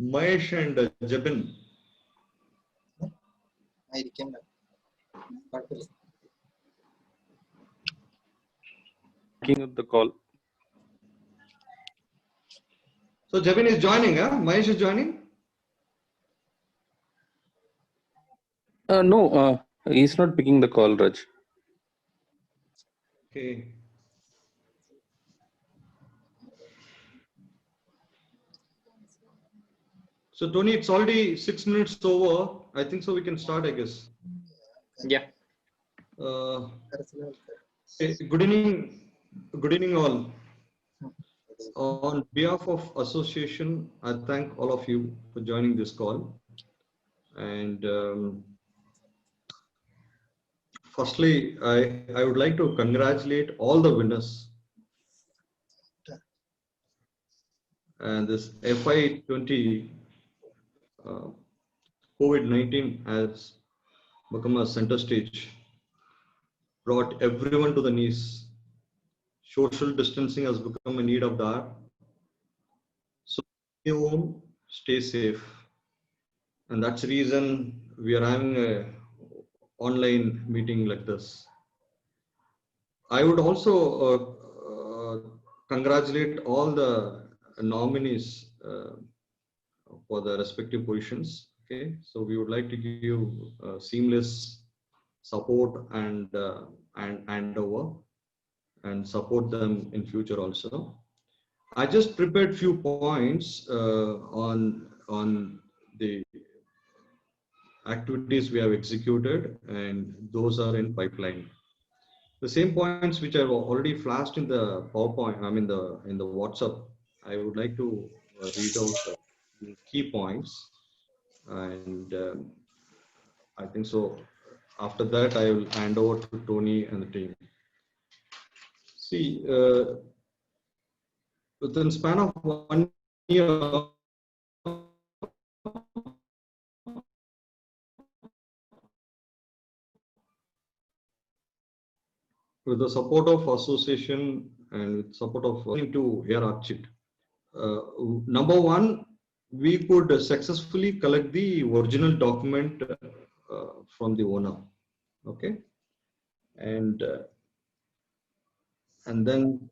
Mahesh and Jabin. Taking up the call. So Jabin is joining, huh? Mahesh is joining? No, he's not picking the call, Raj. Okay. So Tony, it's already 6 minutes over. I think so we can start, I guess. Yeah. Good evening all. On behalf of association, I thank all of you for joining this call. And firstly, I would like to congratulate all the winners. And this FY20 COVID-19 has become a center stage, brought everyone to the knees. Social distancing has become a need of the hour. So stay home, stay safe. And that's the reason we are having an online meeting like this. I would also congratulate all the nominees for the respective positions. Okay, so we would like to give seamless support and handover and support them in future also. I just prepared few points on the activities we have executed, and those are in pipeline. The same points which I've already flashed in the PowerPoint, I mean in the WhatsApp, I would like to read out the key points, and I think so. After that, I will hand over to Tony and the team. See, within span of 1 year, with the support of association and with support of to Air Archit. Number one, we could successfully collect the original document from the owner. Okay, and then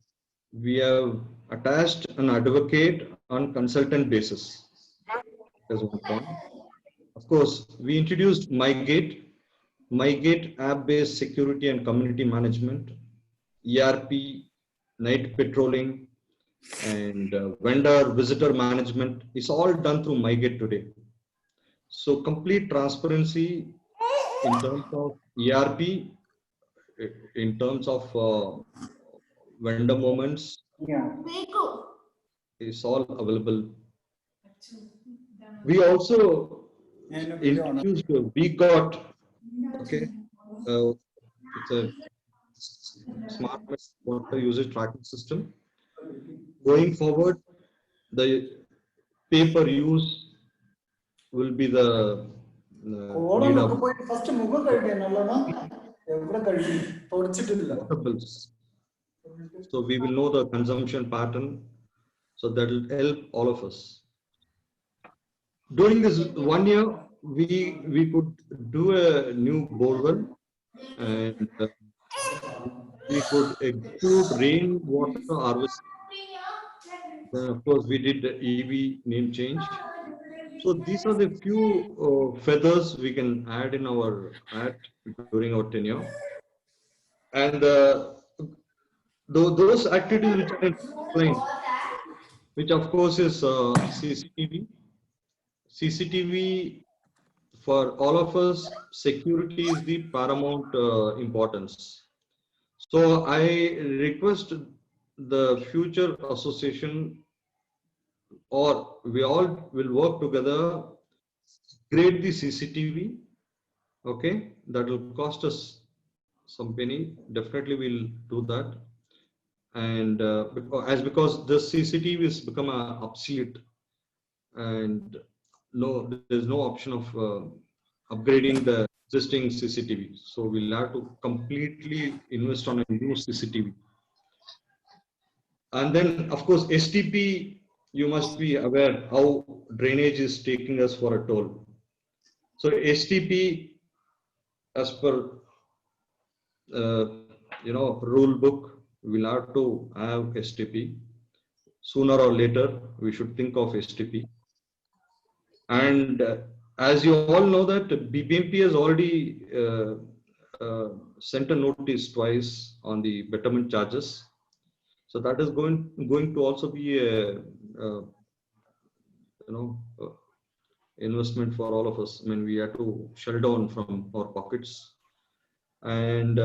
we have attached an advocate on consultant basis. That's one point. Of course, we introduced MyGate app-based security and community management, ERP, night patrolling, and vendor visitor management is all done through MyGate today. So complete transparency in terms of ERP, in terms of vendor moments, is all available. We also introduced BGOT. Okay, it's a smart water usage tracking system. Going forward, the pay-per use will be the need of water bills. So we will know the consumption pattern. So that will help all of us. During this 1 year, we could do a new borewell, and we could execute rainwater harvesting. Then of course we did the EV name change. So these are the few feathers we can add in our hat during our tenure. And those activities which are explained, which of course is CCTV. CCTV for all of us, security is the paramount importance. So I request the future association, or we all will work together, grade the CCTV. Okay, that will cost us some penny. Definitely we'll do that. And because the CCTV has become obsolete, and no, there's no option of upgrading the existing CCTV. So we'll have to completely invest on a new CCTV. And then, of course, STP you must be aware how drainage is taking us for a toll. So STP, as per uh, rule book, we'll have to have STP. Sooner or later, we should think of STP. And as you all know that BBMP has already sent a notice twice on the betterment charges. So that is going to also be a investment for all of us. I mean, we have to shell down from our pockets. And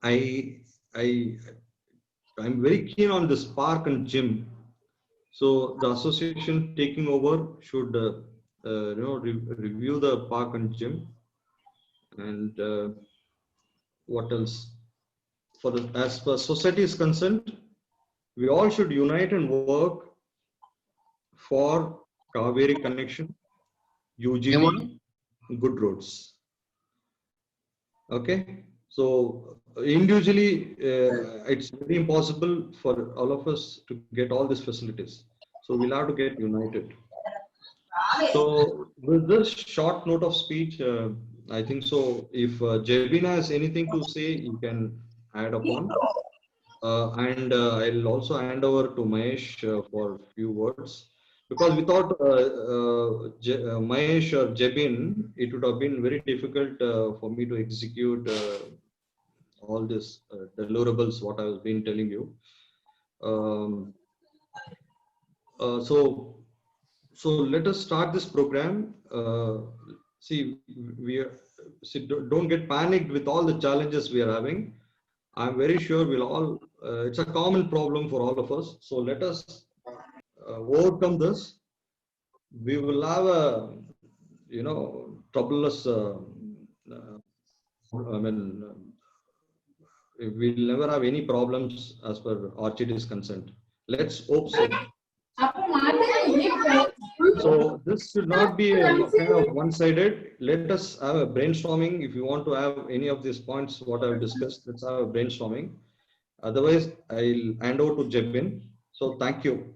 I'm very keen on this park and gym. So the association taking over should review the park and gym. And what else? As far as society is concerned, we all should unite and work for Kaveri connection, UGD, good roads. Okay, so individually, it's very impossible for all of us to get all these facilities. So we'll have to get united. So with this short note of speech, I think so. If Jebin has anything to say, you can add upon. And I'll also hand over to Mahesh for a few words. Because without Mahesh or Jebin, it would have been very difficult for me to execute all these deliverables, what I was been telling you. So let us start this program. Don't get panicked with all the challenges we are having. I'm very sure we'll all, it's a common problem for all of us. So let us overcome this. We will have a, troubleless, we'll never have any problems as per Orchid is concerned. Let's hope so. So this should not be a kind of one-sided. Let us have a brainstorming. If you want to have any of these points, what I've discussed, let's have a brainstorming. Otherwise, I'll hand over to Jebin. So thank you.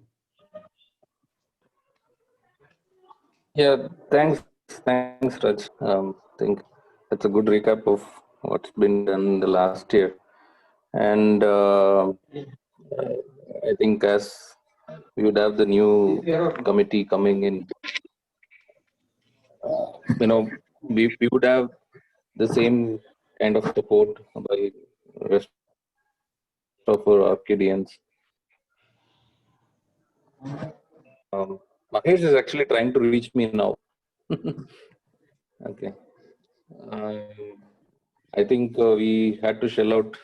Yeah, thanks, Raj. I think that's a good recap of what's been done the last year. And I think as we would have the new committee coming in, we would have the same kind of support by rest of our Arcadians. Mahesh is actually trying to reach me now. Okay. I think we had to shell out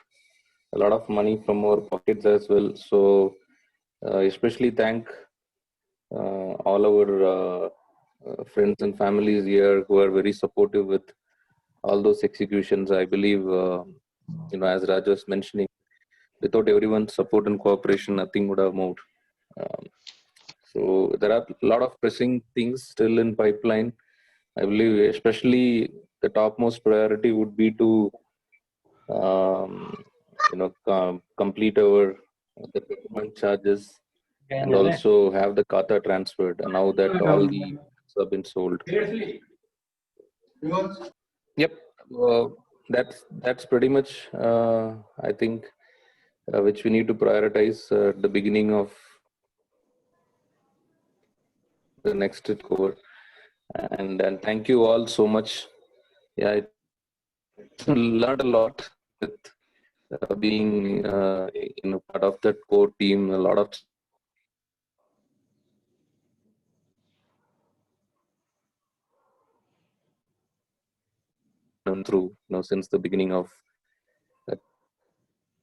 a lot of money from our pockets as well. So especially thank all our friends and families here who are very supportive with all those executions. I believe, as Raj was mentioning, without everyone's support and cooperation, nothing would have moved. So there are a lot of pressing things still in pipeline. I believe, especially the topmost priority would be to, complete our the payment charges and also have the kata transferred. And now that all the have been sold. Yep, that's pretty much I think which we need to prioritize at the beginning of the next cover. And thank you all so much. Yeah, I learned a lot with being part of that core team. A lot of through since the beginning of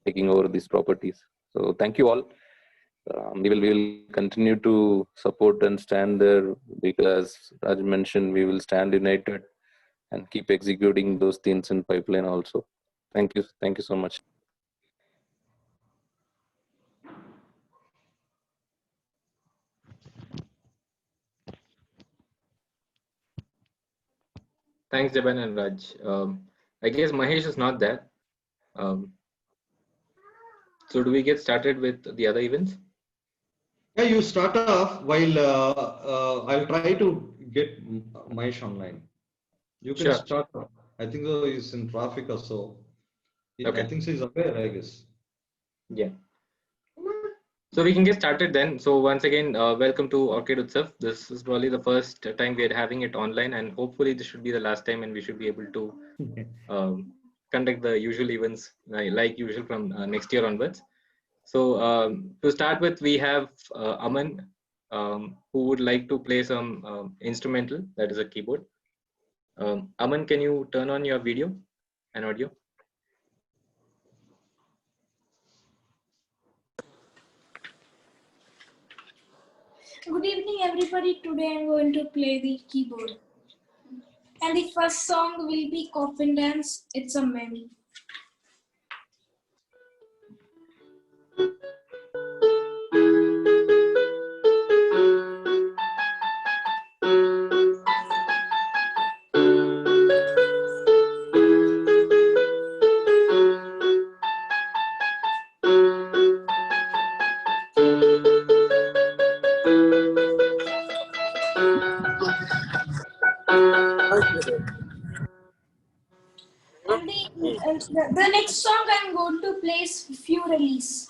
taking over these properties. So thank you all. We will continue to support and stand there because, as mentioned, we will stand united and keep executing those things in pipeline also. Thank you so much. Thanks, Jaban and Raj. I guess Mahesh is not there. So do we get started with the other events? Yeah, you start off while I'll try to get Mahesh online. You can Sure. start. I think he's in traffic or so. I Okay. think he's aware, I guess. Yeah. So we can get started then. So once again, welcome to Orchid Utsav. This is probably the first time we are having it online, and hopefully this should be the last time, and we should be able to conduct the usual events like usual from next year onwards. So to start with, we have Aman, who would like to play some instrumental, that is a keyboard. Aman, can you turn on your video and audio? Good evening, everybody. Today I'm going to play the keyboard. And the first song will be Coffin Dance. It's a meme. And the next song I'm going to play is Few Release.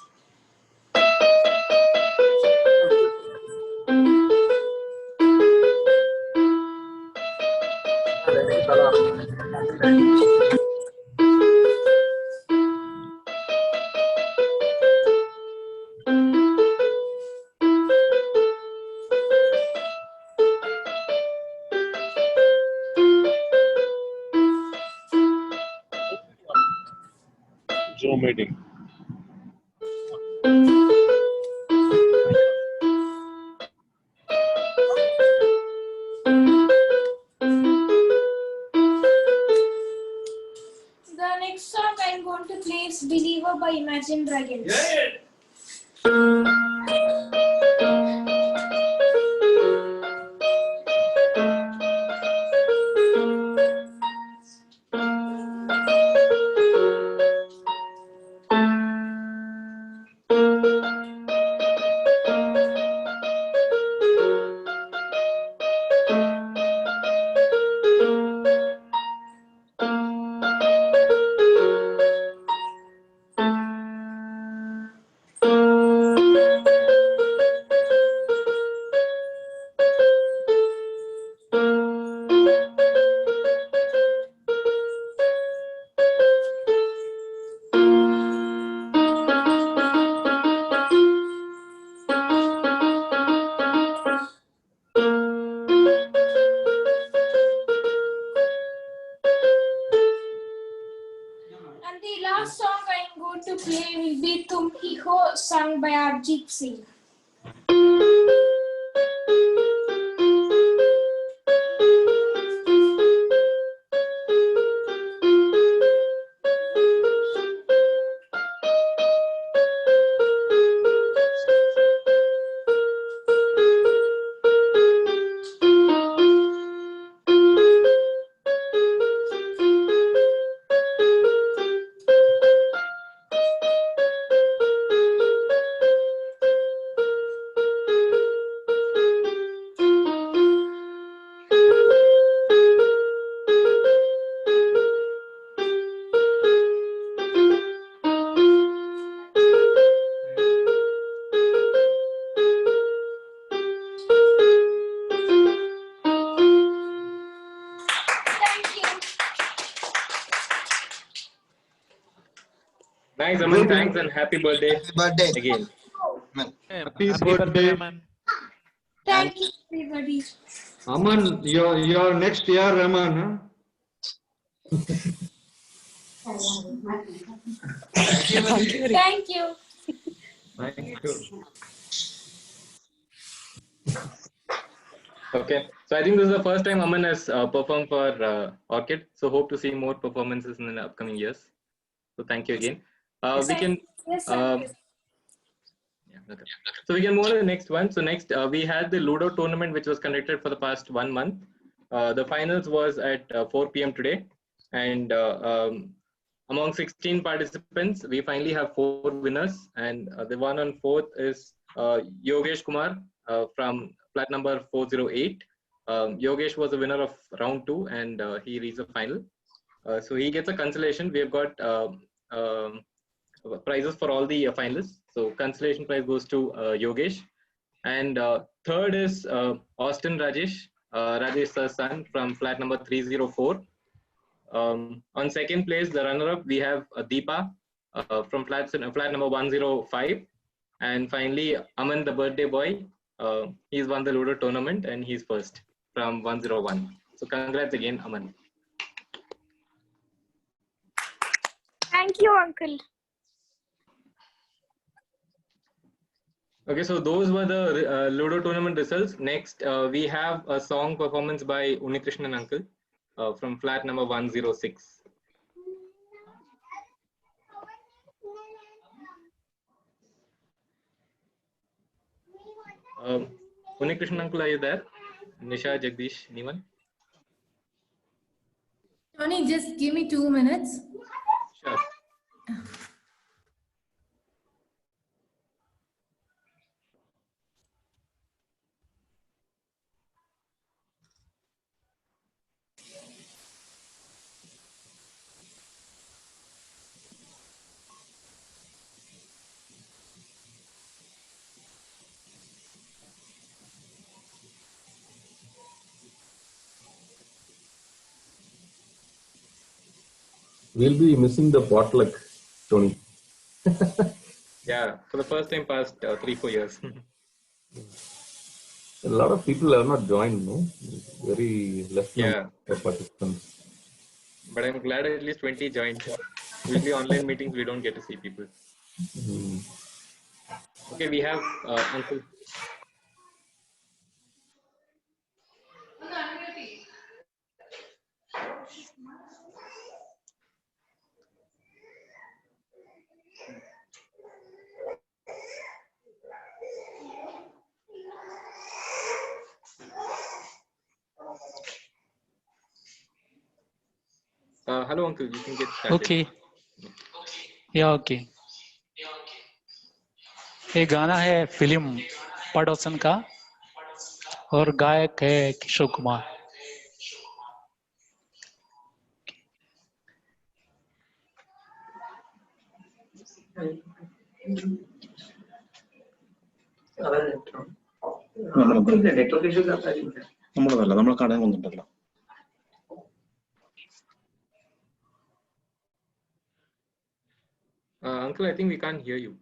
Zoom meeting. The next song I'm going to play is Believer by Imagine Dragons. And the last song I'm going to play will be Tum Hi Ho, sung by Arjit Singh. Thank you. Nice, Aman. Thanks and happy birthday Happy birthday. again. Happy birthday. Aman. Thank you, everybody. Aman, your next year, Aman. Huh? Thank you. Thank you. Okay, so I think this is the first time Aman has performed for Orchid. So hope to see more performances in the upcoming years. So thank you again. We can. Yes, Um, sir. yeah, okay. So we can move on to the next one. So next, we had the Ludo tournament, which was conducted for the past 1 month. The finals was at 4 p.m. today, and among 16 participants, we finally have 4 winners, and the one on fourth is Yogesh Kumar from flat number 408. Yogesh was the winner of round 2 and he reached the final. So he gets a consolation. We have got prizes for all the finalists. So consolation prize goes to Yogesh. And third is Austin Rajesh, Rajesh sir's son from flat number 304. On second place, the runner-up, we have Deepa from flat number 105. And finally, Aman, the birthday boy, he's won the Ludo tournament and he's first from 101. So congrats again, Aman. Thank you, Uncle. Okay, so those were the Ludo tournament results. Next, we have a song performance by Unikrishnan Uncle from flat number 106. Unikrishnan Uncle, are you there? Nisha, Jagdish, anyone? Tony, just give me 2 minutes. Sure. We'll be missing the potluck, Tony. Yeah, for the first time past 3-4 years. A lot of people have not joined, no? Very less number of participants. But I'm glad at least 20 joined. Usually online meetings, we don't get to see people. Okay, we have Uncle. Hello, Uncle. You can get started. Okay. Yeah, okay. ये गाना है film पड़ोसन का और गायक है किशोर कुमार. നമ്മളതല്ല നമ്മൾ കടയിൽ വന്നിട്ടല്ലോ. Uncle, I think we can't hear you.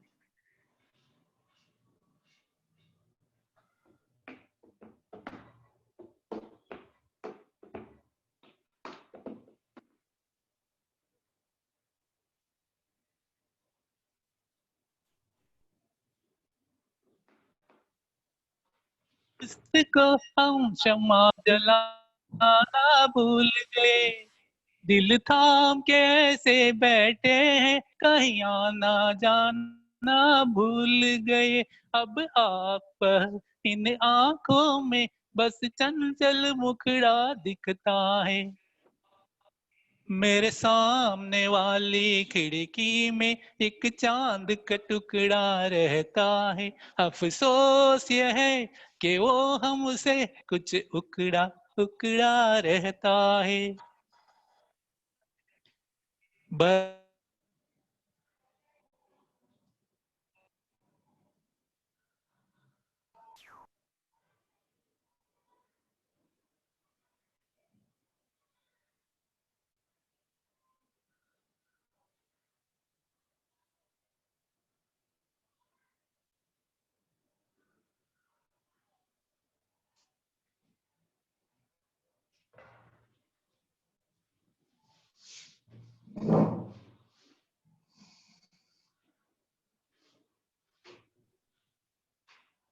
इसको हम क्षमा जलाना भूल गए, दिल थाम के ऐसे बैठे हैं, कहीं आना जाना भूल गए. अब आप पर इन आंखों में बस चंचल मुखड़ा दिखता है. मेरे सामने वाली खिड़की में एक चांद का टुकड़ा रहता है. अफसोस ये है कि वो हमसे कुछ उकड़ा उकड़ा रहता है.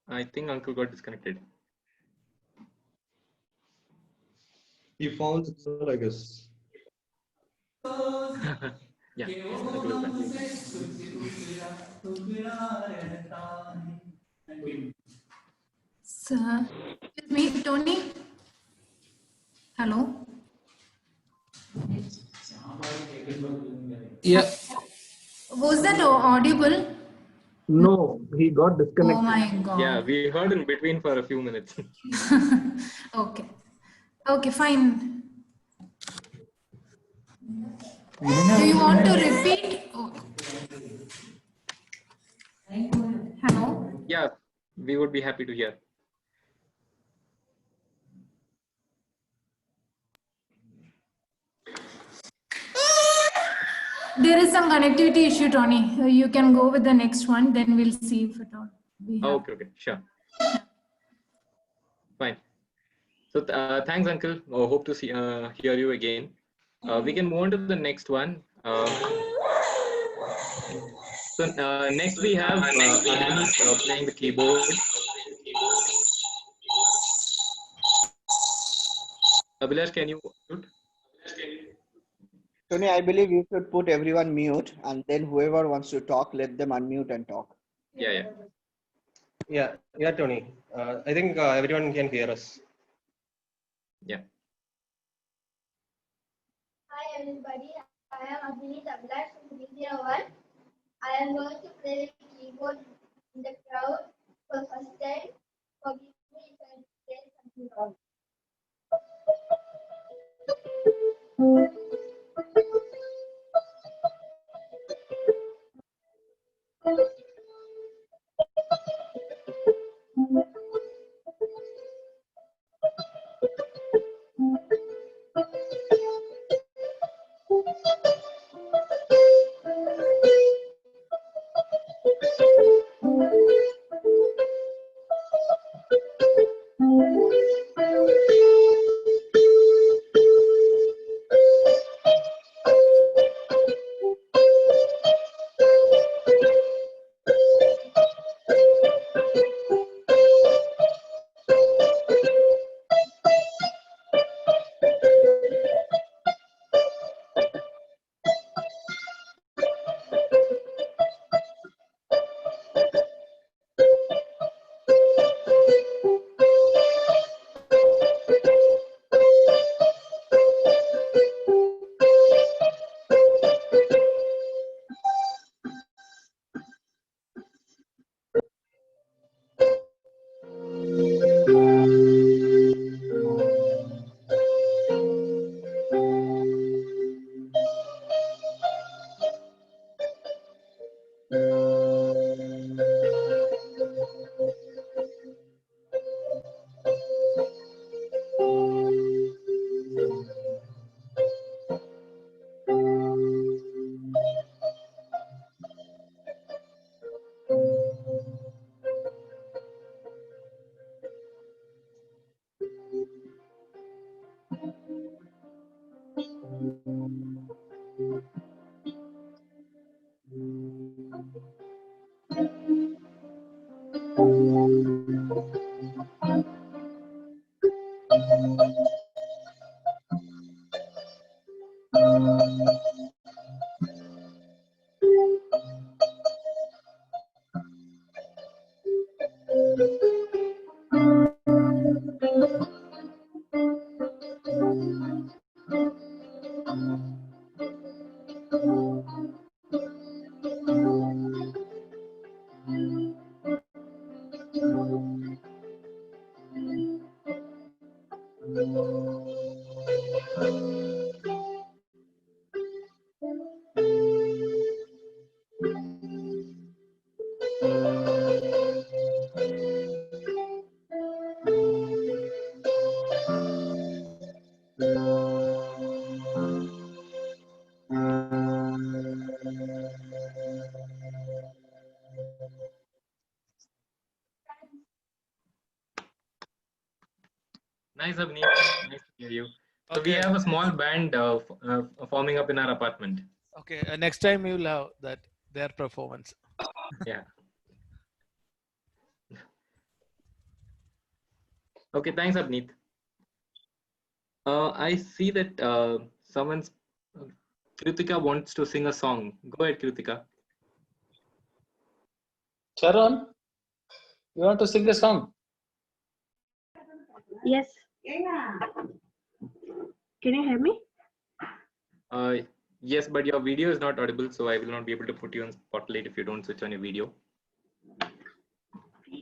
I think Uncle got disconnected. He found it, I guess. Yeah, Uncle is back. Sir, excuse me, Tony. Hello. Yeah. Was that audible? No, he got Oh disconnected. my God. Yeah, we heard in between for a few minutes. Okay. Okay, fine. Do you want to repeat? Oh. Hello? Yeah, we would be happy to hear. There is some connectivity issue, Tony. You can go with the next one, then we'll see if at all we have. Okay, sure. Fine. So thanks, Uncle. Hope to see hear you again. We can move on to the next one. So next we have Abhineet playing the keyboard. Abhilash, can you mute? Tony, I believe you should put everyone mute, and then whoever wants to talk, let them unmute and talk. Yeah. Yeah, Tony. I think everyone can hear us. Yeah. Hi everybody, I am Abhineet Abhilash from BCR1. I am going to play the keyboard in the crowd for the first time. Forgive me if I say something wrong. Nice, Abhineet. Nice to hear you. So we have a small band forming up in our apartment. Okay, next time you will have their performance. Yeah. Okay, thanks, Abhineet. I see that Kritika wants to sing a song. Go ahead, Kritika. Sharon, you want to sing a song? Yes. Can you hear me? Yes, but your video is not audible, so I will not be able to put you on spotlight if you don't switch on your video.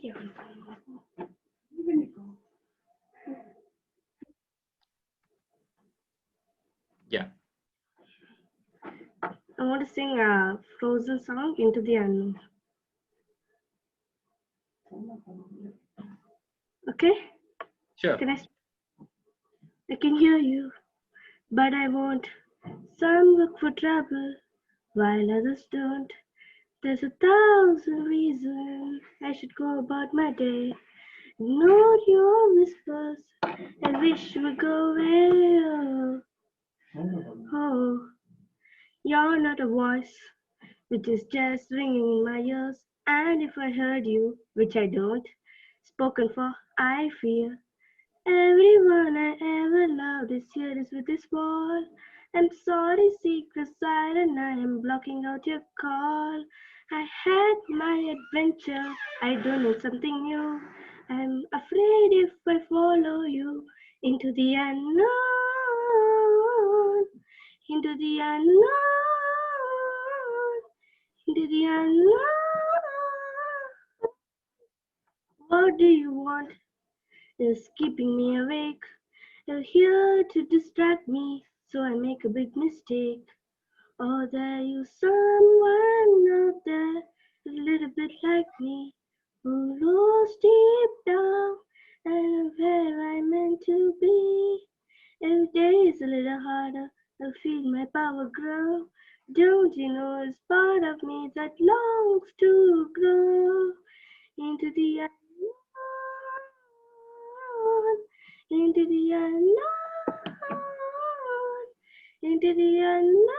Yeah. I want to sing a Frozen song, Into the Unknown. Okay? Sure. I can hear you, but I won't. Some look for trouble, while others don't. There's 1,000 reasons I should go about my day. Ignore your whispers, I wish would go away. Oh, you're not a voice, which is just ringing in my ears. And if I heard you, which I don't, spoken for, I fear. Everyone I ever loved is here is with this wall. I'm sorry, secret silent, I am blocking out your call. I had my adventure, I don't know something new. I'm afraid if I follow you into the unknown, into the unknown, into the unknown. What do you want? Is keeping me awake. You're here to distract me, so I make a big mistake. Or there you someone out there, a little bit like me, who lost deep down and where I'm meant to be. Every day is a little harder, I feel my power grow. Don't you know it's part of me that longs to grow into the into the unknown, into the unknown.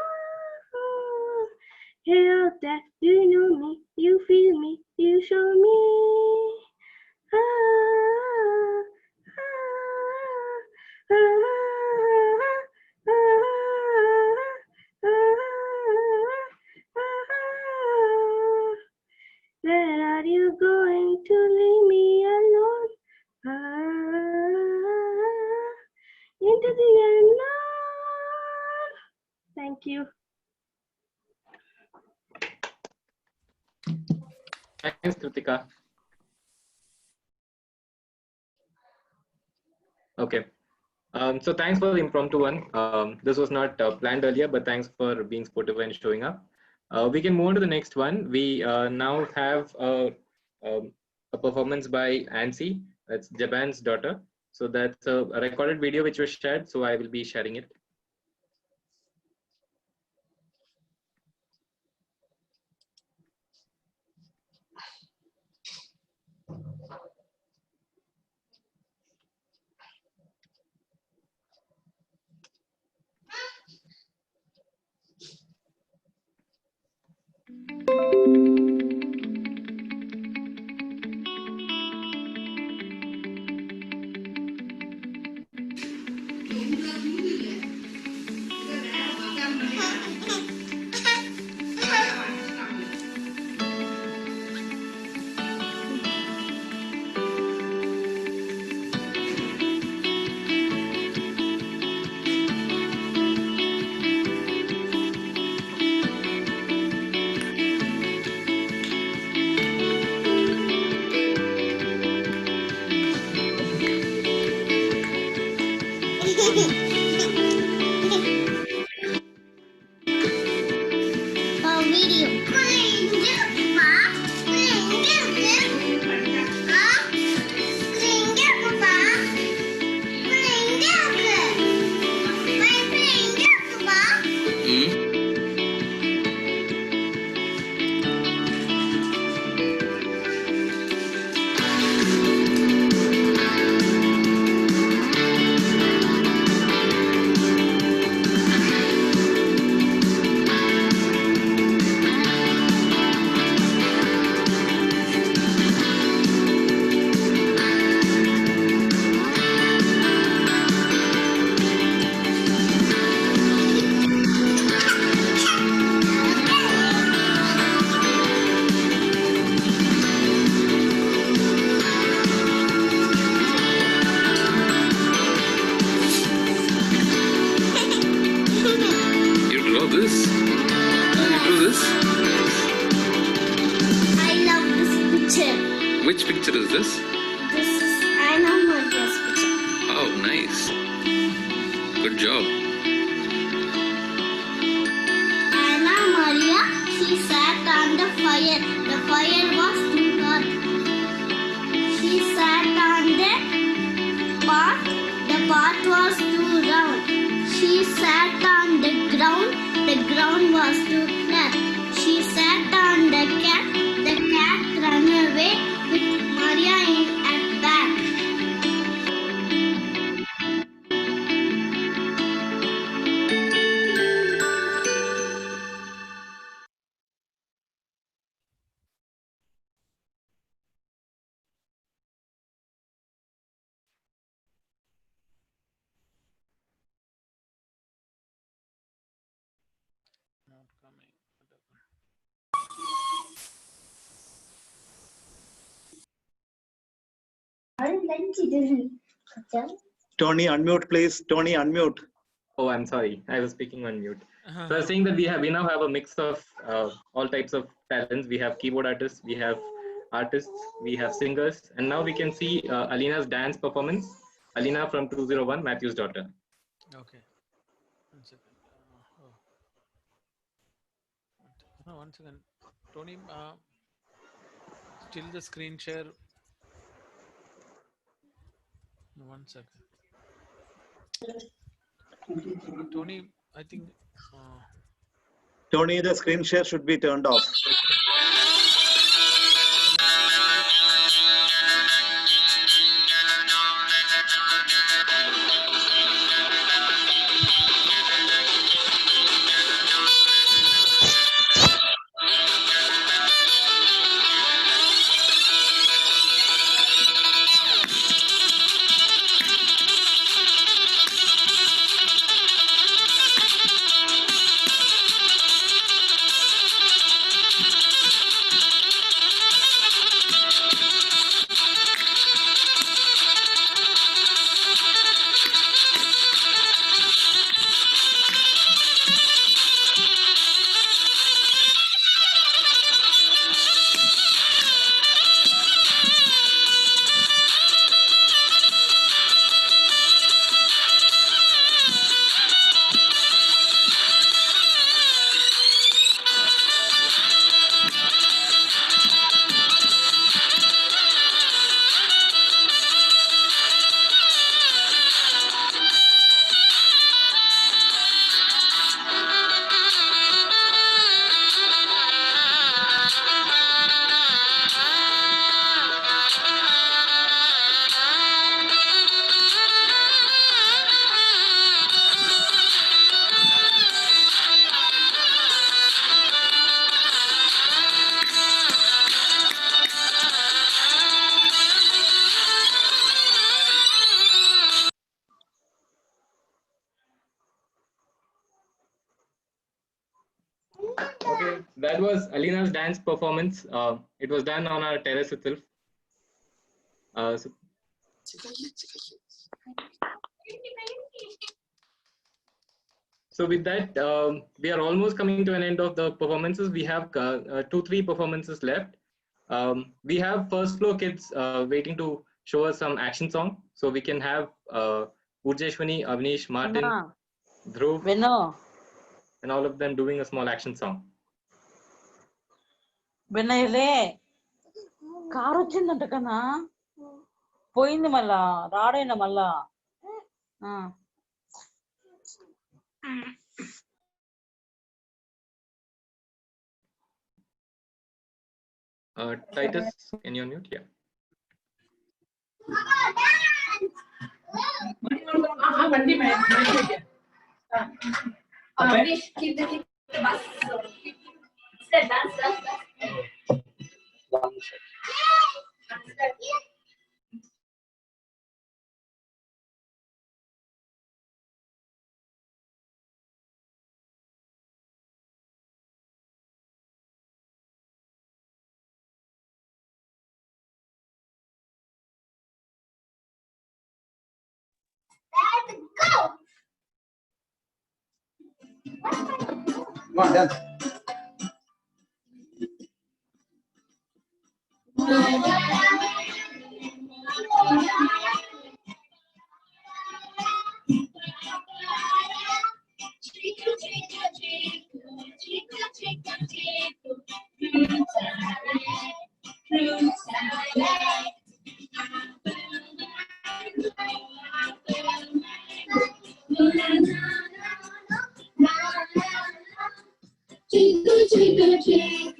Hey out there, do you know me? You feel me? You show me. Ah, ah, ah, where are you going to leave me alone? Into the unknown. Thank you. Thanks, Kritika. Okay. So thanks for the impromptu one. This was not planned earlier, but thanks for being sportive and showing up. We can move on to the next one. We now have a performance by Ansi. That's Japan's daughter. So that's a recorded video which was shared. So I will be sharing it. picture is this? This is Anna Maria's picture. Oh, nice. Good job. Anna Maria, she sat on the fire. The fire was too hot. She sat on the pot. The pot was too round. She sat on the ground. The ground was too flat. She sat on the cat. The cat ran away with Maria in at back. Not coming. Tony, unmute, please. Tony, unmute. Oh, I'm sorry. I was speaking on mute. So I was saying that we now have a mix of all types of talents. We have keyboard artists, we have artists, we have singers, and now we can see Alina's dance performance. Alina from 201, Matthew's daughter. Okay. 1 second. No, 1 second. Tony, still the screen share. No, 1 second. Tony, I think. Tony, the screen share should be turned off. Okay, that was Alina's dance performance. It was done on our terrace itself. So with that, we are almost coming to an end of the performances. We have 2-3 performances left. We have first floor kids waiting to show us some action song. So we can have Urjeshwani, Avnish, Martin, Dhruv, and all of them doing a small action song. వినయలే car వచ్చిందంట కన్నా పోయింది మళ్ళా రాడైనా మళ్ళా Titus, can you unmute? Yeah. Keep the bus. Dance. Go! Come on, dance. Yeah,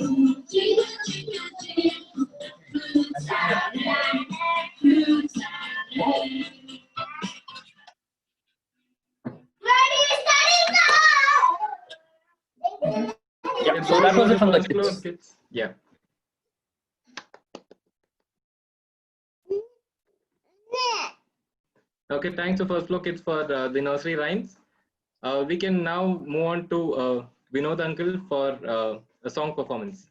So that was it from the first floor, kids. kids. Yeah. Okay, thanks to first floor kids for the nursery rhymes. We can now move on to Vinod uncle for a song performance.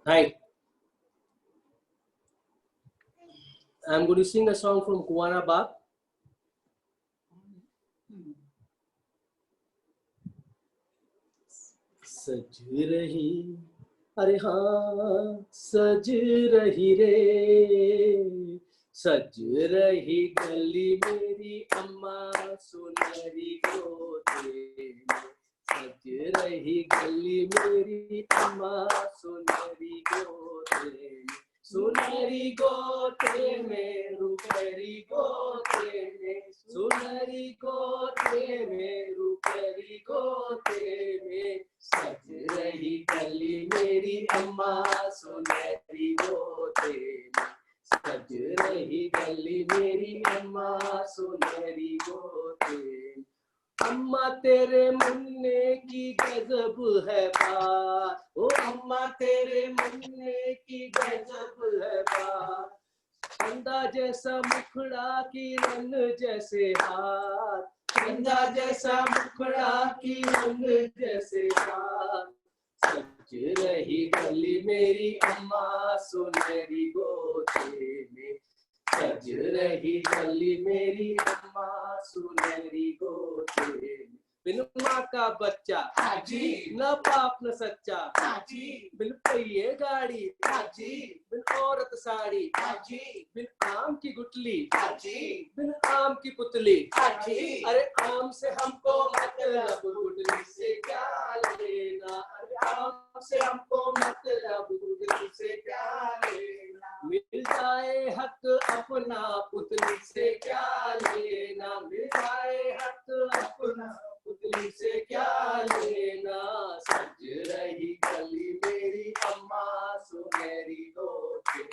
Hi. I'm going to sing a song from Kuwana Bab. सज रही, अरे हाँ सज रही रे, सज रही गली मेरी अम्मा सुनहरी गोदे में, सज रही गली मेरी अम्मा सुनहरी गोदे में, सुनहरी गोदे में रुपहरी गोदे में, सुनहरी गोदे में रुपहरी गोदे में, सज रही गली मेरी अम्मा सुनहरी गोदे में, सज रही गली मेरी अम्मा सुनहरी गोदे में। अम्मा तेरे मुन्ने की गजब है बात, ओ अम्मा तेरे मुन्ने की गजब है बात, चंदा जैसा मुखड़ा किरण जैसे हाथ, चंदा जैसा मुखड़ा किरण जैसे हाथ, सज रही गली मेरी अम्मा सुनहरी गोदे में, सज रही गली मेरी अम्मा सुनहरी गोदे में। बिन माँ का बच्चा हाजी, न बाप न सच्चा हाजी, बिन पहिए गाड़ी हाजी, बिन औरत साड़ी हाजी, बिन आम की गुटली हाजी, बिन आम की पुतली हाजी, अरे आम से हमको मतलब गुटली से क्या लेना, अरे आम से हमको मतलब गुटली से क्या लेना, मिल जाए हक अपना पुतली से क्या लेना, मिल जाए हक अपना पुतली से क्या लेना, सज रही गली मेरी अम्मा सुनहरी गोदे,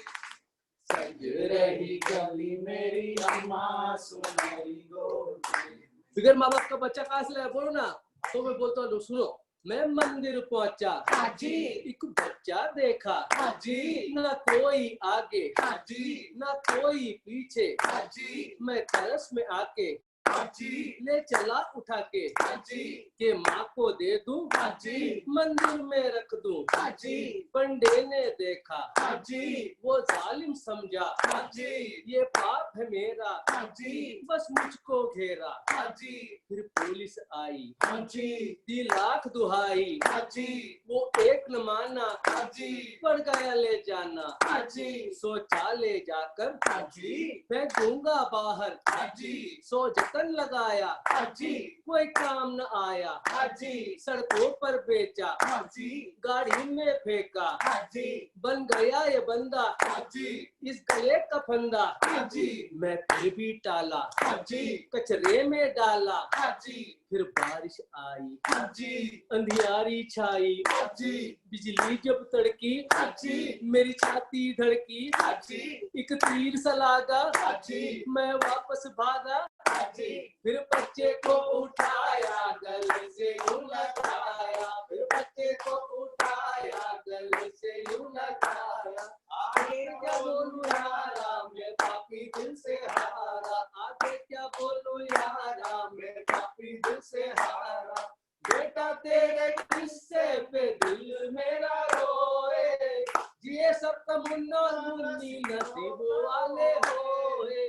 सज रही गली मेरी अम्मा सुनहरी गोदे। बिगर माँ बाप का बच्चा कहाँ से लाया बोलो ना, तो मैं बोलता हूँ सुनो। मैं मंदिर पहुंचा हाजी, एक बच्चा देखा हाजी, ना कोई आगे हाजी, ना कोई पीछे हाजी, मैं तरस में आके हाजी ले चला उठा के हाजी, के माँ को दे दूं हाजी, मंदिर में रख दूं हाजी, पंडे ने देखा हाजी, वो जालिम समझा हाजी, ये पाप है मेरा हाजी, बस मुझको घेरा हाजी, फिर पुलिस आई हाजी, दी लाख दुहाई हाजी, वो एक न माना हाजी, पड़ गया ले जाना हाजी, सोचा ले जाकर हाजी, फेंक दूंगा बाहर हाजी, सो जतन लगाया हाजी, कोई काम न आया हाजी, सड़कों पर बेचा हाजी, गाड़ी में फेंका हाजी, बन गया ये बंदा हाजी, इस गले का फंदा हाजी, मैं फिर भी टाला हाजी, कचरे में डाला हाजी, फिर बारिश आई हाजी, अंधियारी छाई हाजी, बिजली जब तड़की हाजी, मेरी छाती धड़की हाजी, एक तीर सा लागा हाजी, मैं वापस भागा हाजी, फिर बच्चे को उठाया गले से यूं लगाया, फिर बच्चे को उठाया गले से यूं लगाया, आगे क्या बोलूं यारा मैं पापी दिल से हारा, आगे क्या बोलूं यारा मैं पापी दिल से हारा, बेटा तेरे किस्से पे दिल मेरा रोए, जिए सब तमन्ना मुन्नी नसीब वाले होए,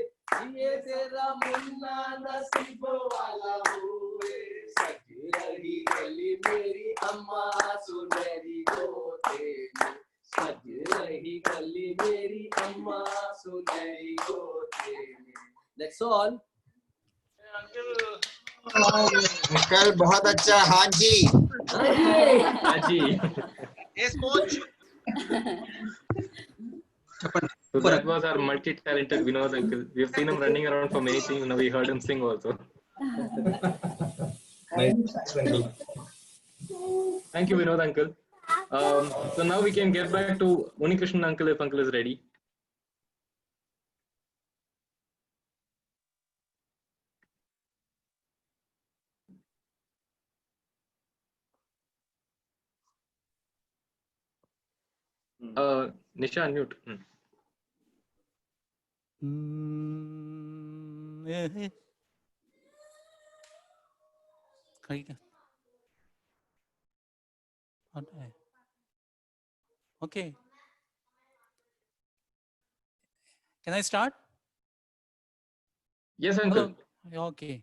ये तेरा मुन्ना नसीब वाला हुए, सज रही गली मेरी अम्मा सुनहरी गोदे में, सज रही गली मेरी अम्मा सुनहरी गोदे में। That's all. अंकल बहुत अच्छा, हाँ जी हाँ जी। Yes, coach. So that was our multi-talented Vinod uncle. We've seen him running around for many things. Now we heard him sing also. Nice. Uncle. Thank you, Vinod uncle. So now we can get back to Unikrishnan uncle if uncle is ready. Nisha, unmute. Okay. Can I start? Yes, uncle. Hello. Okay.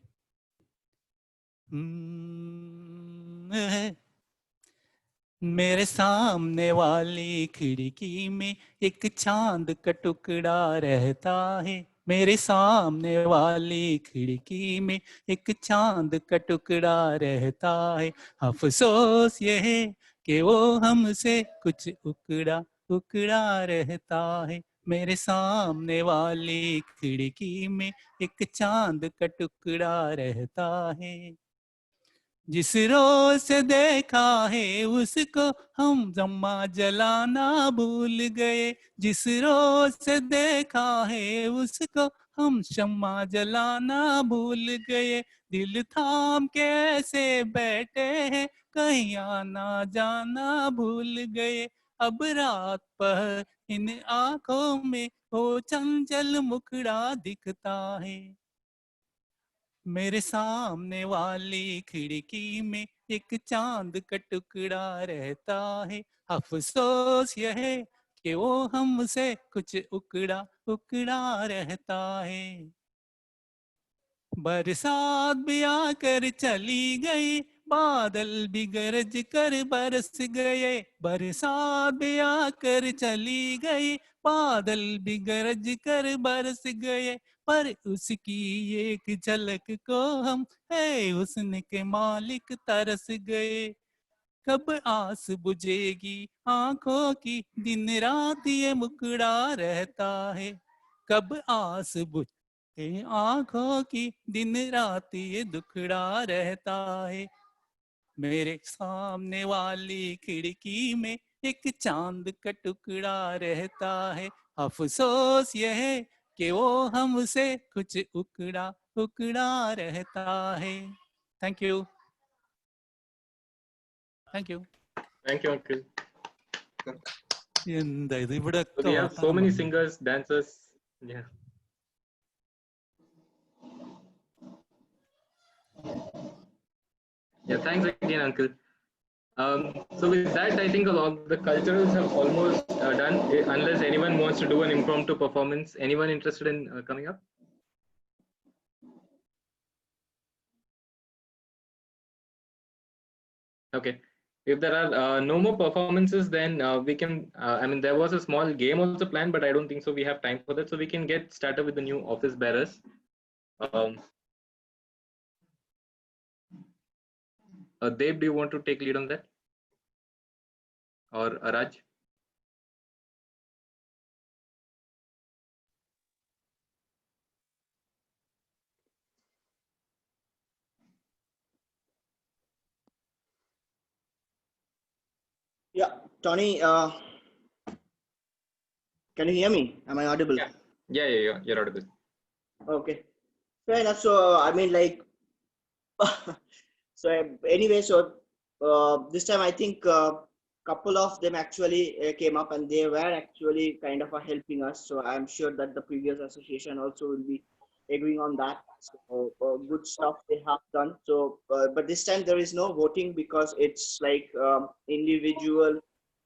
मेरे सामने वाली खिड़की में एक चांद का टुकड़ा रहता है। मेरे सामने वाली खिड़की में एक चांद का टुकड़ा रहता है। अफसोस ये है कि वो हमसे कुछ उकड़ा उकड़ा रहता है। मेरे सामने वाली खिड़की में एक चांद का टुकड़ा रहता है। जिस रोज से देखा है उसको हम जम्मा जलाना भूल गए। जिस रोज से देखा है उसको हम शम्मा जलाना भूल गए। दिल थाम के ऐसे बैठे हैं कहीं आना जाना भूल गए। अब रात पर इन आंखों में वो चंचल मुखड़ा दिखता है। मेरे सामने वाली खिड़की में एक चांद का टुकड़ा रहता है। अफसोस यह है कि वो हमसे कुछ उकड़ा उकड़ा रहता है। बरसात भी आकर चली गई, बादल भी गरज कर बरस गए। बरसात भी आकर चली गई, बादल भी गरज कर बरस गए। पर उसकी एक झलक को हम है हुस्न के मालिक तरस गए। कब आस बुझेगी आंखों की, दिन रात ये मुकड़ा रहता है। कब आस बुझ आंखों की, दिन रात ये दुखड़ा रहता है। मेरे सामने वाली खिड़की में एक चांद का टुकड़ा रहता है। अफसोस यह है कि वो हमसे कुछ उकड़ा उकड़ा रहता है। Thank you. Thank you. Thank you, uncle. ഇത് ഇവിടെ So we have so many singers, dancers. Yeah. Yeah, thanks again, uncle. So with that, I think a lot of the culturals have almost done. Unless anyone wants to do an impromptu performance, anyone interested in coming up? Okay. If there are no more performances, then we can. I mean, there was a small game also planned, but I don't think so. We have time for that, so we can get started with the new office bearers. Dev, do you want to take lead on that, or Raj? Yeah, Tony, can you hear me? Am I audible? Yeah, you're audible. Okay, fair enough. So, I mean, like, so anyway, so this time I think couple of them actually came up and they were actually kind of helping us. So I'm sure that the previous association also will be agreeing on that. So good stuff they have done. So, but this time there is no voting because it's like individual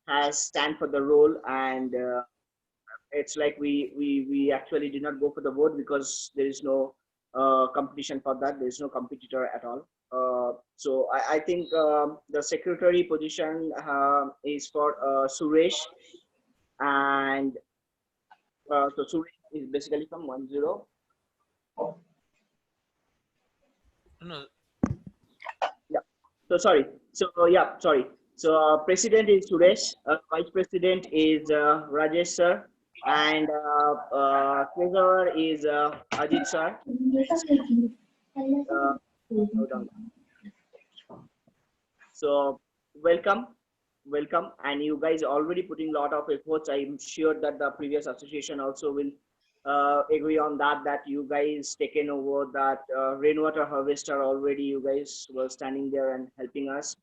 has stand for the role, and it's like we actually did not go for the vote because there is no competition for that. There is no competitor at all. So I think the secretary position is for Suresh, and so Suresh is basically from 10. No. Yeah. So sorry. So yeah, sorry. So president is Suresh. Vice president is Rajesh sir, and treasurer is Ajit sir. Hold on. So welcome, and you guys already putting a lot of efforts. I'm sure that the previous association also will agree on that you guys taken over that rainwater harvester already. You guys were standing there and helping us.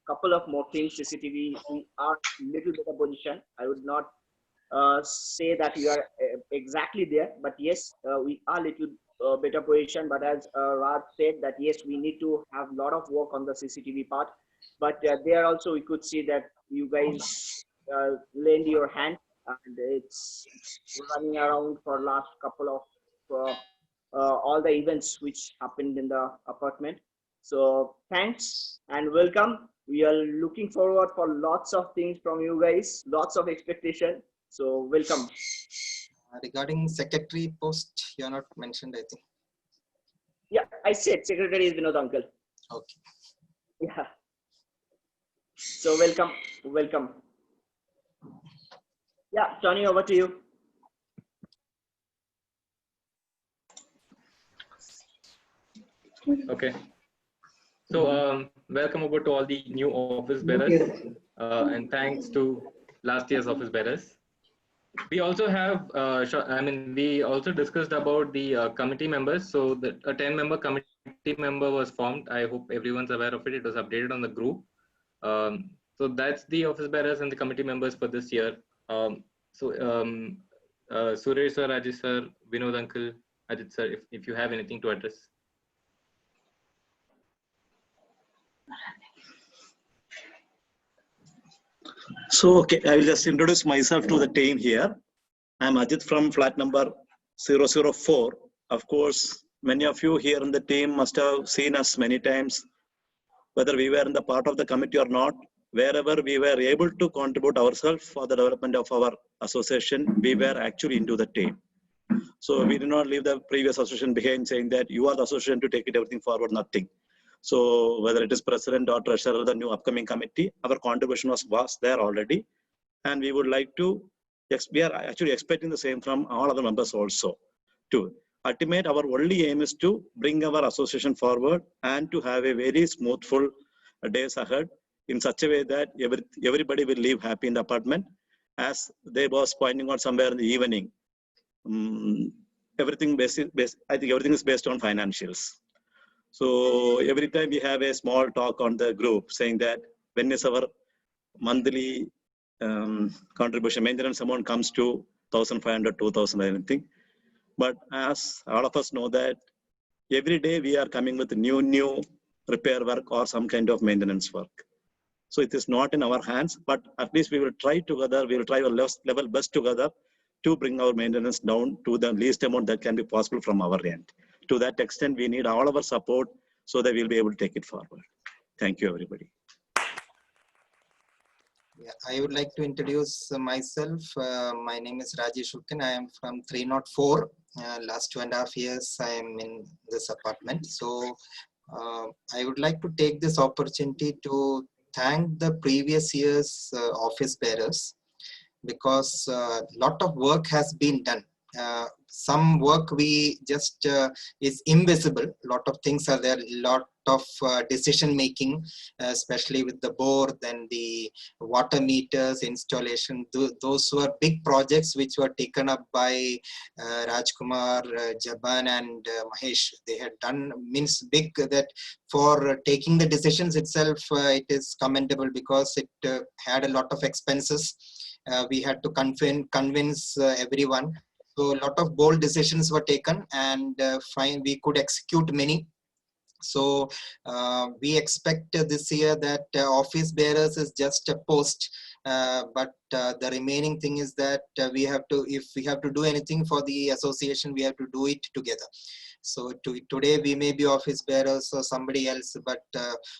Couple of more things. CCTV, we are little bit of position. I would not say that we are exactly there, but yes, we are little better position. But as Raj said, that yes, we need to have a lot of work on the CCTV part. But there also we could see that you guys lend your hand, and it's running around for last couple of all the events which happened in the apartment. So thanks and welcome. We are looking forward for lots of things from you guys, lots of expectation. So welcome. Regarding secretary post, you are not mentioned, I think. Yeah, I said secretary is Vinod uncle. Okay. Yeah. So welcome. Yeah, Tony, over to you. Okay. So welcome over to all the new office bearers, and thanks to last year's office bearers. We also have, we also discussed about the committee members. So a 10-member committee member was formed. I hope everyone's aware of it. It was updated on the group. So that's the office bearers and the committee members for this year. Suresh sir, Rajesh sir, Vinod uncle, Ajit sir, if you have anything to address. So, okay, I will just introduce myself to the team here. I'm Ajit from flat number 004. Of course, many of you here in the team must have seen us many times, whether we were in the part of the committee or not. Wherever we were able to contribute ourselves for the development of our association, we were actually into the team. So we did not leave the previous association behind saying that you are the association to take it everything forward, nothing. So whether it is president or treasurer, the new upcoming committee, our contribution was there already. And we would like to, we are actually expecting the same from all other members also. To ultimate, our only aim is to bring our association forward and to have a very smoothful days ahead in such a way that everybody will live happy in the apartment. As they was pointing out somewhere in the evening, everything I think everything is based on financials. So every time we have a small talk on the group saying that when is our monthly contribution maintenance amount comes to 1,500, 2,000 anything. But as all of us know that every day we are coming with new repair work or some kind of maintenance work. So it is not in our hands, but at least we will try together, we will try our level best together to bring our maintenance down to the least amount that can be possible from our end. To that extent, we need all our support so that we'll be able to take it forward. Thank you, everybody. Yeah, I would like to introduce myself. My name is Rajesh Shukkan. I am from 304. Last 2.5 years, I am in this apartment. So I would like to take this opportunity to thank the previous year's office bearers, because a lot of work has been done. Some work we just is invisible. A lot of things are there. A lot of decision making, especially with the bore, then the water meters installation. Those were big projects which were taken up by Rajkumar, Jaban, and Mahesh. They had done means big that for taking the decisions itself. It is commendable because it had a lot of expenses. We had to convince everyone. So a lot of bold decisions were taken, and we could execute many. So we expect this year that office bearers is just a post, but the remaining thing is that we have to, if we have to do anything for the association, we have to do it together. So today we may be office bearers or somebody else, but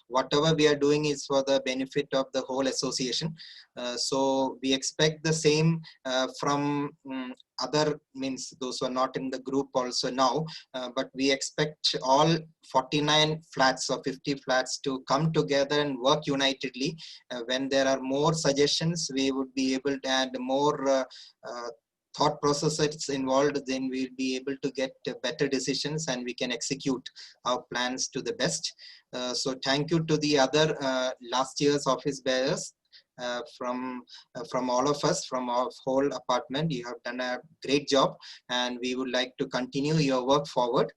whatever we are doing is for the benefit of the whole association. So we expect the same from other, means those who are not in the group also now, but we expect all 49 flats or 50 flats to come together and work unitedly. When there are more suggestions, we would be able to add more thought processes involved, then we'll be able to get better decisions and we can execute our plans to the best. So thank you to the other last year's office bearers. From all of us, from our whole apartment, you have done a great job and we would like to continue your work forward.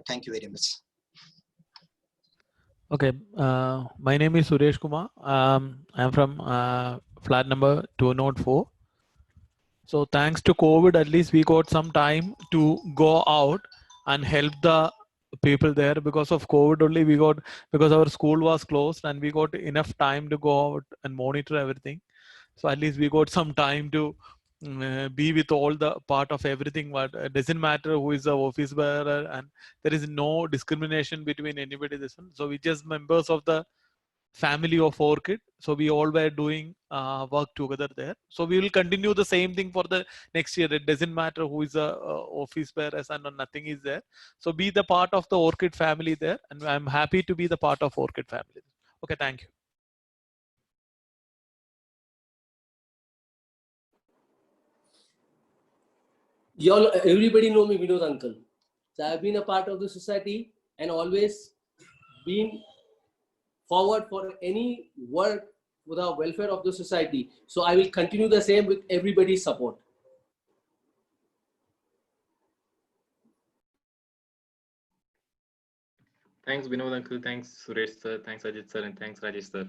Thank you very much. Okay, my name is Suresh Kumar. I'm from flat number 204. So thanks to COVID, at least we got some time to go out and help the people there. Because of COVID only we got, because our school was closed and we got enough time to go out and monitor everything. So at least we got some time to be with all the part of everything. But it doesn't matter who is the office bearer, and there is no discrimination between anybody. This one. So we just members of the family of Orchid. So we all were doing work together there. So we will continue the same thing for the next year. It doesn't matter who is a office bearer and nothing is there. So be the part of the Orchid family there, and I'm happy to be the part of Orchid family. Okay, thank you. Y'all, everybody know me, Vinod uncle. So I've been a part of the society and always been forward for any work for the welfare of the society. So I will continue the same with everybody's support. Thanks, Vinod uncle. Thanks, Suresh sir. Thanks, Ajit sir. And thanks, Rajesh sir.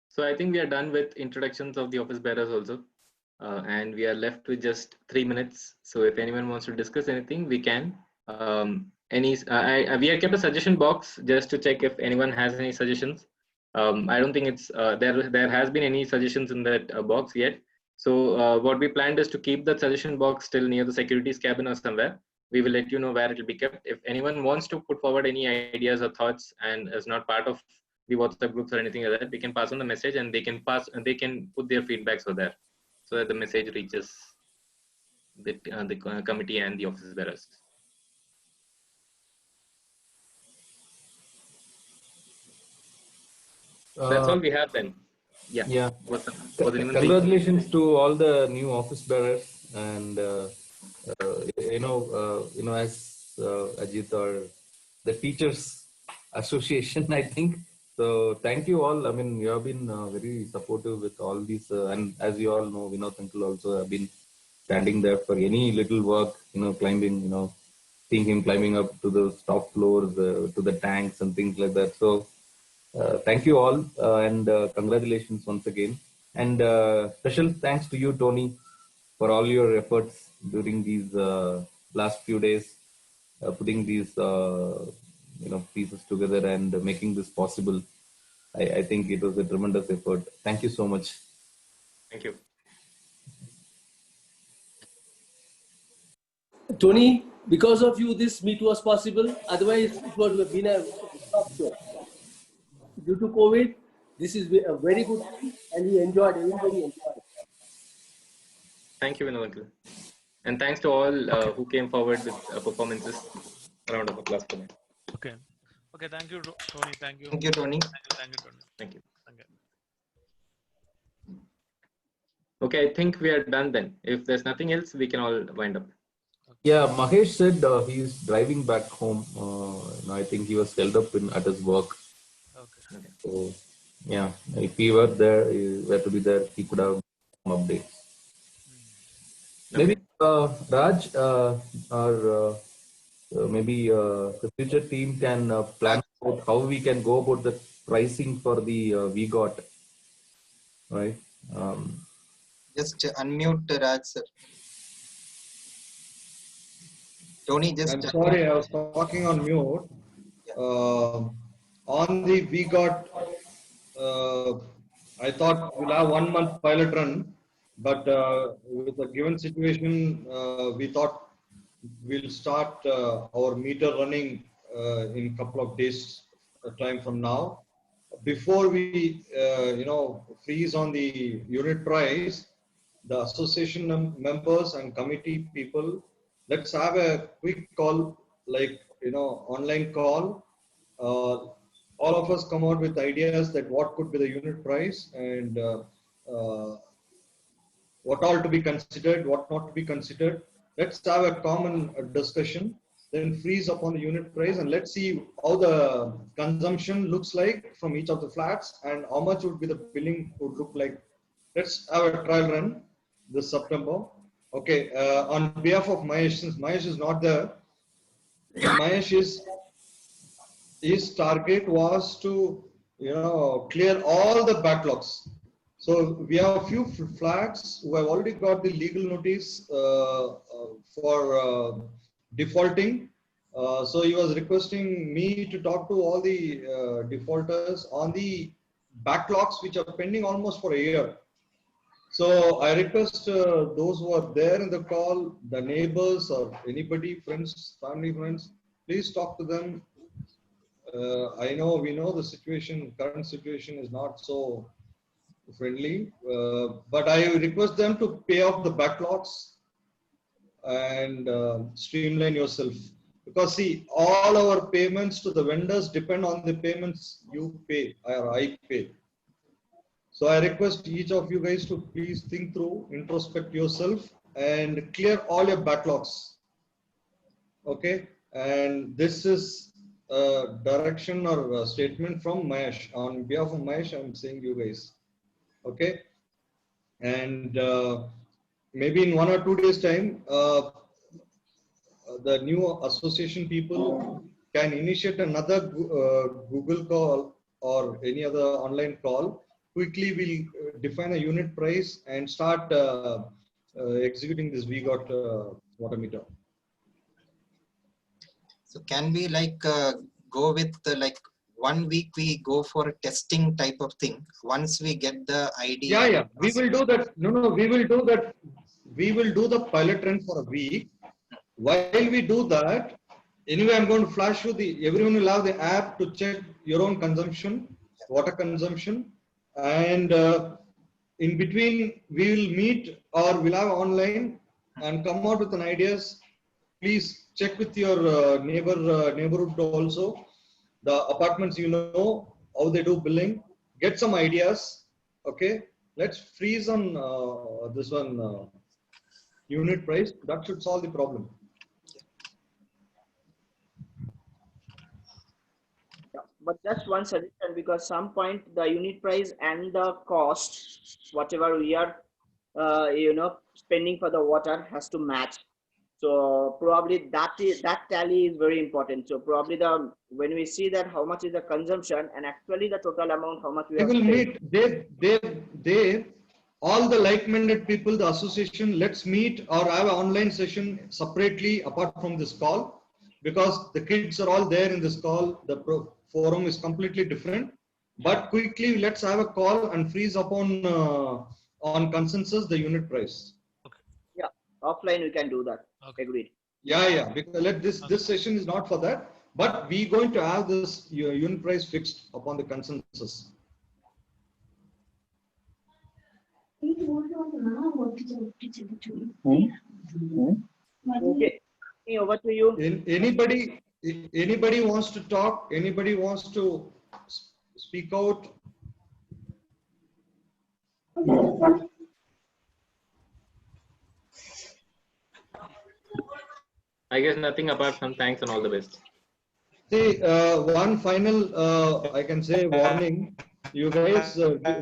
So I think we are done with introductions of the office bearers also. And we are left with just 3 minutes. So if anyone wants to discuss anything, we can. We have kept a suggestion box just to check if anyone has any suggestions. I don't think it's there has been any suggestions in that box yet. So what we planned is to keep the suggestion box still near the security's cabin or somewhere. We will let you know where it will be kept. If anyone wants to put forward any ideas or thoughts and is not part of the WhatsApp groups or anything like that, we can pass on the message and they can put their feedbacks over there, so that the message reaches the committee and the office bearers. That's all we have then. Yeah. Congratulations to all the new office bearers, and as Ajit or the Teachers Association, I think. So thank you all. I mean, you have been very supportive with all these, and as you all know, Vinod uncle also have been standing there for any little work, climbing, seeing him climbing up to the top floors, to the tanks and things like that. So thank you all, and congratulations once again. And special thanks to you, Tony, for all your efforts during these last few days, putting these pieces together and making this possible. I think it was a tremendous effort. Thank you so much. Thank you. Tony, because of you, this meet was possible. Otherwise, it would have been a tough show. Due to COVID, this is a very good thing, and we enjoyed. Everybody enjoyed. Thank you, Vinod uncle. And thanks to all who came forward with performances. Round of applause for them. Okay. Okay. Thank you, Tony. Thank you. Thank you, Tony. Thank you, Tony. Thank you. Okay, I think we are done then. If there's nothing else, we can all wind up. Yeah, Mahesh said he's driving back home. I think he was held up at his work. Okay. So, yeah, if he were there, he were to be there, he could have some updates. Okay. Maybe Raj or maybe the future team can plan out how we can go about the pricing for the VGOT, right? Just unmute Raj, sir. Tony, just. I'm sorry, I was talking on mute. On the VGOT, I thought we'll have 1 month pilot run, but with the given situation, we thought we'll start our meter running in a couple of days time from now. Before we, freeze on the unit price, the association members and committee people, let's have a quick call, like, online call. All of us come out with ideas that what could be the unit price and what all to be considered, what not to be considered. Let's have a common discussion, then freeze upon the unit price, and let's see how the consumption looks like from each of the flats and how much would be the billing would look like. Let's have a trial run this September. Okay, on behalf of Mahesh, since Mahesh is not there, Mahesh his target was to clear all the backlogs. So we have a few flats who have already got the legal notice for defaulting. So he was requesting me to talk to all the defaulters on the backlogs which are pending almost for a year. So I request those who are there in the call, the neighbors or anybody, friends, family friends, please talk to them. We know the situation, current situation is not so friendly, but I request them to pay off the backlogs and streamline yourself, because see, all our payments to the vendors depend on the payments you pay or I pay. So I request each of you guys to please think through, introspect yourself and clear all your backlogs. Okay, and this is a direction or a statement from Mahesh. On behalf of Mahesh, I'm saying you guys. Okay, and maybe in 1 or 2 days time, the new association people can initiate another Google call or any other online call. Quickly we'll define a unit price and start executing this V-Got water meter. So can we go with like 1 week we go for a testing type of thing once we get the idea? Yeah, we will do that. No, we will do that. We will do the pilot run for a week. While we do that, anyway, I'm going to flash you everyone will have the app to check your own consumption, water consumption, and in between we will meet or we'll have online and come out with an ideas. Please check with your neighborhood also, the apartments, how they do billing, get some ideas. Okay, let's freeze on this one unit price. That should solve the problem. But just one suggestion, because some point the unit price and the cost, whatever we are, spending for the water has to match. So probably that tally is very important. So probably when we see that how much is the consumption and actually the total amount, how much we have will paid. meet. They all the like-minded people, the association, let's meet or have an online session separately apart from this call, because the kids are all there in this call. The forum is completely different, but quickly let's have a call and freeze upon on consensus the unit price. Yeah, offline we can do that. Okay. Agreed. Yeah, because this session is not for that, but we going to have this unit price fixed upon the consensus. Okay, over to you. Anybody wants to talk? Anybody wants to speak out? I guess nothing apart from thanks and all the best. See, one final, I can say, warning. You guys,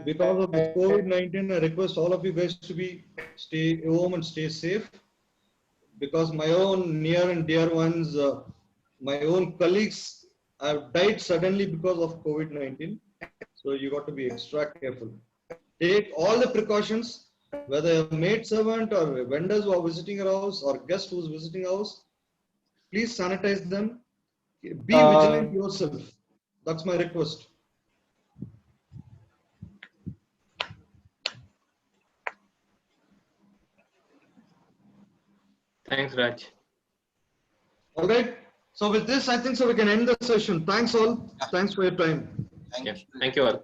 because of the COVID-19, I request all of you guys to stay home and stay safe. Because my own near and dear ones, my own colleagues have died suddenly because of COVID-19. So you got to be extra careful. Take all the precautions, whether a maid servant or vendors who are visiting your house or guest who is visiting your house, please sanitize them. Be vigilant yourself. That's my request. Thanks, Raj. All right. So with this, I think so we can end the session. Thanks all. Thanks for your time. Thank you all.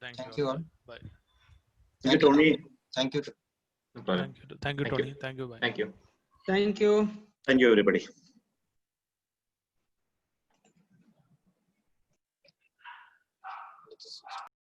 Thank you all. Bye. Thank you, Tony. Thank you. No problem. Thank you, Tony. Thank you. Bye. Thank you. Thank you. Thank you, everybody.